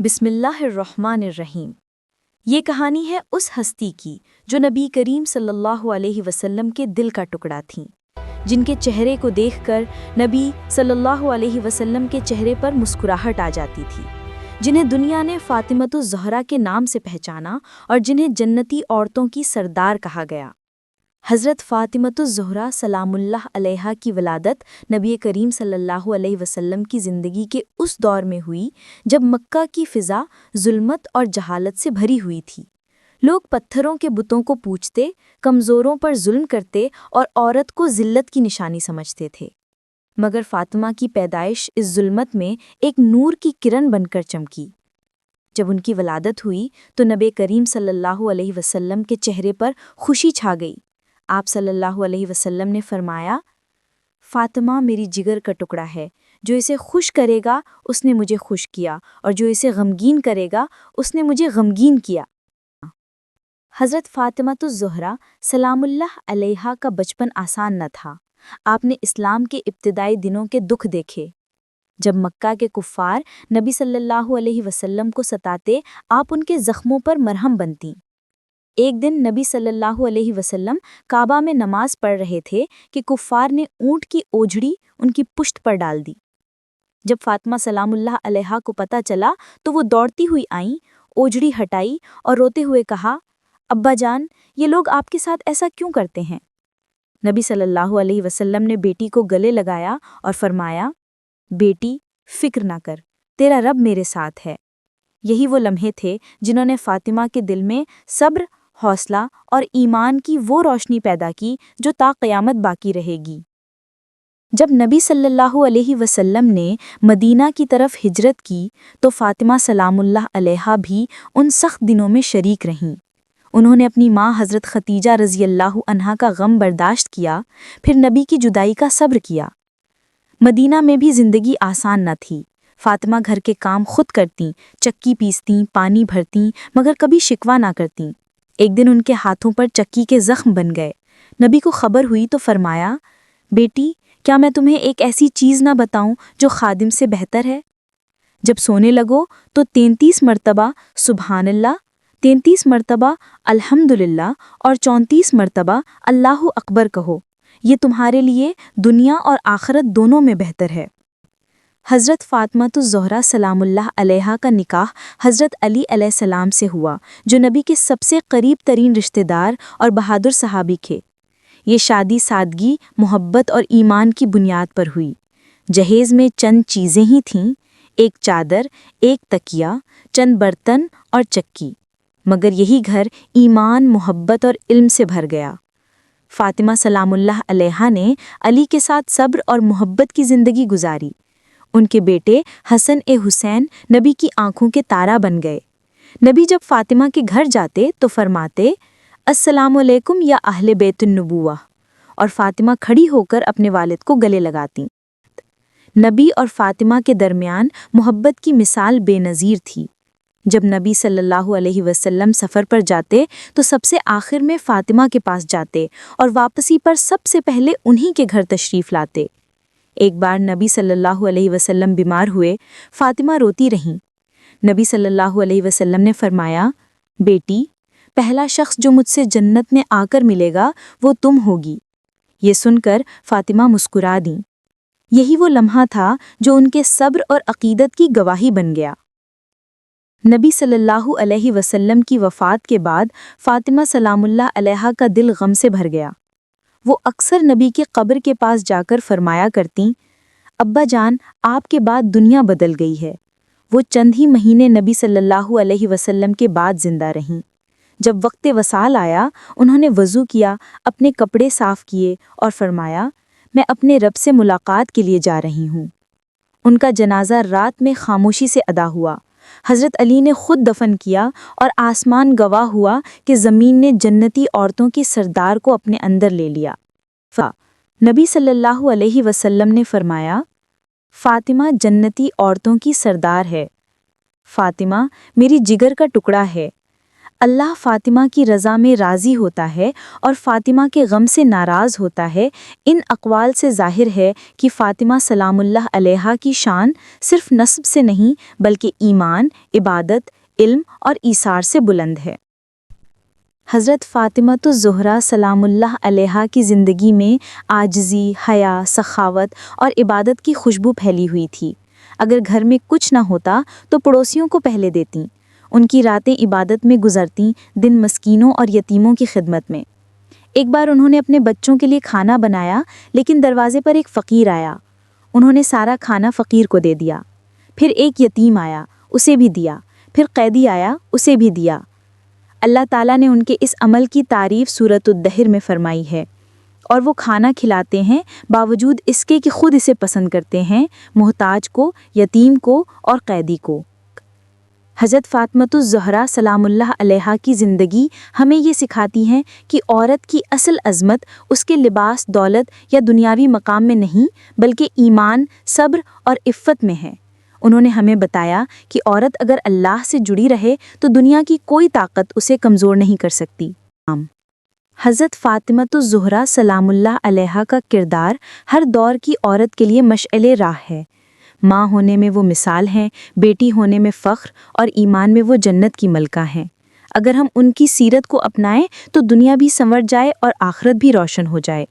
بسم اللہ الرحمن الرحیم۔ یہ کہانی ہے اس ہستی کی جو نبی کریم صلی اللہ علیہ وسلم کے دل کا ٹکڑا تھیں، جن کے چہرے کو دیکھ کر نبی صلی اللہ علیہ وسلم کے چہرے پر مسکراہٹ آ جاتی تھی، جنہیں دنیا نے فاطمۃ الزہرا کے نام سے پہچانا اور جنہیں جنتی عورتوں کی سردار کہا گیا۔ حضرت فاطمۃ الزہرا سلام اللہ علیہا کی ولادت نبی کریم صلی اللہ علیہ وسلم کی زندگی کے اس دور میں ہوئی جب مکہ کی فضا ظلمت اور جہالت سے بھری ہوئی تھی۔ لوگ پتھروں کے بتوں کو پوجتے، کمزوروں پر ظلم کرتے اور عورت کو ذلت کی نشانی سمجھتے تھے، مگر فاطمہ کی پیدائش اس ظلمت میں ایک نور کی کرن بن کر چمکی۔ جب ان کی ولادت ہوئی تو نبی کریم صلی اللہ علیہ وسلم کے چہرے پر خوشی چھا گئی۔ آپ صلی اللہ علیہ وسلم نے فرمایا، فاطمہ میری جگر کا ٹکڑا ہے، جو اسے خوش کرے گا اس نے مجھے خوش کیا، اور جو اسے غمگین کرے گا اس نے مجھے غمگین کیا۔ حضرت فاطمۃ الزہرا سلام اللہ علیہا کا بچپن آسان نہ تھا۔ آپ نے اسلام کے ابتدائی دنوں کے دکھ دیکھے۔ جب مکہ کے کفار نبی صلی اللہ علیہ وسلم کو ستاتے، آپ ان کے زخموں پر مرہم بنتیں۔ ایک دن نبی صلی اللہ علیہ وسلم کعبہ میں نماز پڑھ رہے تھے کہ کفار نے اونٹ کی اوجھڑی ان کی پشت پر ڈال دی۔ جب فاطمہ سلام اللہ علیہا کو پتہ چلا تو وہ دوڑتی ہوئی آئیں، اوجھڑی ہٹائی اور روتے ہوئے کہا، ابا جان، یہ لوگ آپ کے ساتھ ایسا کیوں کرتے ہیں؟ نبی صلی اللہ علیہ وسلم نے بیٹی کو گلے لگایا اور فرمایا، بیٹی فکر نہ کر، تیرا رب میرے ساتھ ہے۔ یہی وہ لمحے تھے جنہوں نے فاطمہ کے دل میں صبر، حوصلہ اور ایمان کی وہ روشنی پیدا کی جو تا قیامت باقی رہے گی۔ جب نبی صلی اللہ علیہ وسلم نے مدینہ کی طرف ہجرت کی تو فاطمہ سلام اللہ علیہا بھی ان سخت دنوں میں شریک رہیں۔ انہوں نے اپنی ماں حضرت خدیجہ رضی اللہ عنہا کا غم برداشت کیا، پھر نبی کی جدائی کا صبر کیا۔ مدینہ میں بھی زندگی آسان نہ تھی۔ فاطمہ گھر کے کام خود کرتیں، چکی پیستیں، پانی بھرتیں، مگر کبھی شکوہ نہ کرتیں۔ ایک دن ان کے ہاتھوں پر چکی کے زخم بن گئے۔ نبی کو خبر ہوئی تو فرمایا، بیٹی کیا میں تمہیں ایک ایسی چیز نہ بتاؤں جو خادم سے بہتر ہے؟ جب سونے لگو تو 33 مرتبہ سبحان اللہ، 33 مرتبہ الحمدللہ اور 34 مرتبہ اللہ اکبر کہو، یہ تمہارے لیے دنیا اور آخرت دونوں میں بہتر ہے۔ حضرت فاطمۃ الزہرا سلام اللہ علیہا کا نکاح حضرت علی علیہ السلام سے ہوا، جو نبی کے سب سے قریب ترین رشتہ دار اور بہادر صحابی تھے۔ یہ شادی سادگی، محبت اور ایمان کی بنیاد پر ہوئی۔ جہیز میں چند چیزیں ہی تھیں، ایک چادر، ایک تکیہ، چند برتن اور چکی، مگر یہی گھر ایمان، محبت اور علم سے بھر گیا۔ فاطمہ سلام اللہ علیہا نے علی کے ساتھ صبر اور محبت کی زندگی گزاری۔ ان کے بیٹے حسن حسین نبی کی آنکھوں کے تارا بن گئے۔ نبی جب فاطمہ کے گھر جاتے تو فرماتے، السلام علیکم یا اہل بیت النبوہ، اور فاطمہ کھڑی ہو کر اپنے والد کو گلے لگاتیں۔ نبی اور فاطمہ کے درمیان محبت کی مثال بے نظیر تھی۔ جب نبی صلی اللہ علیہ وسلم سفر پر جاتے تو سب سے آخر میں فاطمہ کے پاس جاتے اور واپسی پر سب سے پہلے انہی کے گھر تشریف لاتے۔ ایک بار نبی صلی اللہ علیہ وسلم بیمار ہوئے، فاطمہ روتی رہیں۔ نبی صلی اللہ علیہ وسلم نے فرمایا، بیٹی پہلا شخص جو مجھ سے جنت میں آ کر ملے گا وہ تم ہوگی۔ یہ سن کر فاطمہ مسکرا دیں۔ یہی وہ لمحہ تھا جو ان کے صبر اور عقیدت کی گواہی بن گیا۔ نبی صلی اللہ علیہ وسلم کی وفات کے بعد فاطمہ سلام اللہ علیہا کا دل غم سے بھر گیا۔ وہ اکثر نبی کی قبر کے پاس جا کر فرمایا کرتیں، ابا جان آپ کے بعد دنیا بدل گئی ہے۔ وہ چند ہی مہینے نبی صلی اللہ علیہ وسلم کے بعد زندہ رہیں۔ جب وقت وصال آیا، انہوں نے وضو کیا، اپنے کپڑے صاف کیے اور فرمایا، میں اپنے رب سے ملاقات کے لیے جا رہی ہوں۔ ان کا جنازہ رات میں خاموشی سے ادا ہوا۔ حضرت علی نے خود دفن کیا اور آسمان گواہ ہوا کہ زمین نے جنتی عورتوں کی سردار کو اپنے اندر لے لیا۔ نبی صلی اللہ علیہ وسلم نے فرمایا، فاطمہ جنتی عورتوں کی سردار ہے۔ فاطمہ میری جگر کا ٹکڑا ہے۔ اللہ فاطمہ کی رضا میں راضی ہوتا ہے اور فاطمہ کے غم سے ناراض ہوتا ہے۔ ان اقوال سے ظاہر ہے کہ فاطمہ سلام اللہ علیہا کی شان صرف نسب سے نہیں بلکہ ایمان، عبادت، علم اور ایثار سے بلند ہے۔ حضرت فاطمہ الزہرا سلام اللہ علیہا کی زندگی میں عاجزی، حیا، سخاوت اور عبادت کی خوشبو پھیلی ہوئی تھی۔ اگر گھر میں کچھ نہ ہوتا تو پڑوسیوں کو پہلے دیتیں۔ ان کی راتیں عبادت میں گزرتیں، دن مسکینوں اور یتیموں کی خدمت میں۔ ایک بار انہوں نے اپنے بچوں کے لیے کھانا بنایا، لیکن دروازے پر ایک فقیر آیا۔ انہوں نے سارا کھانا فقیر کو دے دیا۔ پھر ایک یتیم آیا، اسے بھی دیا۔ پھر قیدی آیا، اسے بھی دیا۔ اللہ تعالیٰ نے ان کے اس عمل کی تعریف سورۃ الدہر میں فرمائی ہے، اور وہ کھانا کھلاتے ہیں باوجود اس کے کہ خود اسے پسند کرتے ہیں، محتاج کو، یتیم کو اور قیدی کو۔ حضرت فاطمہ الزہرا سلام اللہ علیہا کی زندگی ہمیں یہ سکھاتی ہے کہ عورت کی اصل عظمت اس کے لباس، دولت یا دنیاوی مقام میں نہیں بلکہ ایمان، صبر اور عفت میں ہے۔ انہوں نے ہمیں بتایا کہ عورت اگر اللہ سے جڑی رہے تو دنیا کی کوئی طاقت اسے کمزور نہیں کر سکتی۔ حضرت فاطمہ الزہرا سلام اللہ علیہا کا کردار ہر دور کی عورت کے لیے مشعل راہ ہے۔ ماں ہونے میں وہ مثال ہیں، بیٹی ہونے میں فخر اور ایمان میں وہ جنت کی ملکہ ہیں۔ اگر ہم ان کی سیرت کو اپنائیں تو دنیا بھی سنور جائے اور آخرت بھی روشن ہو جائے۔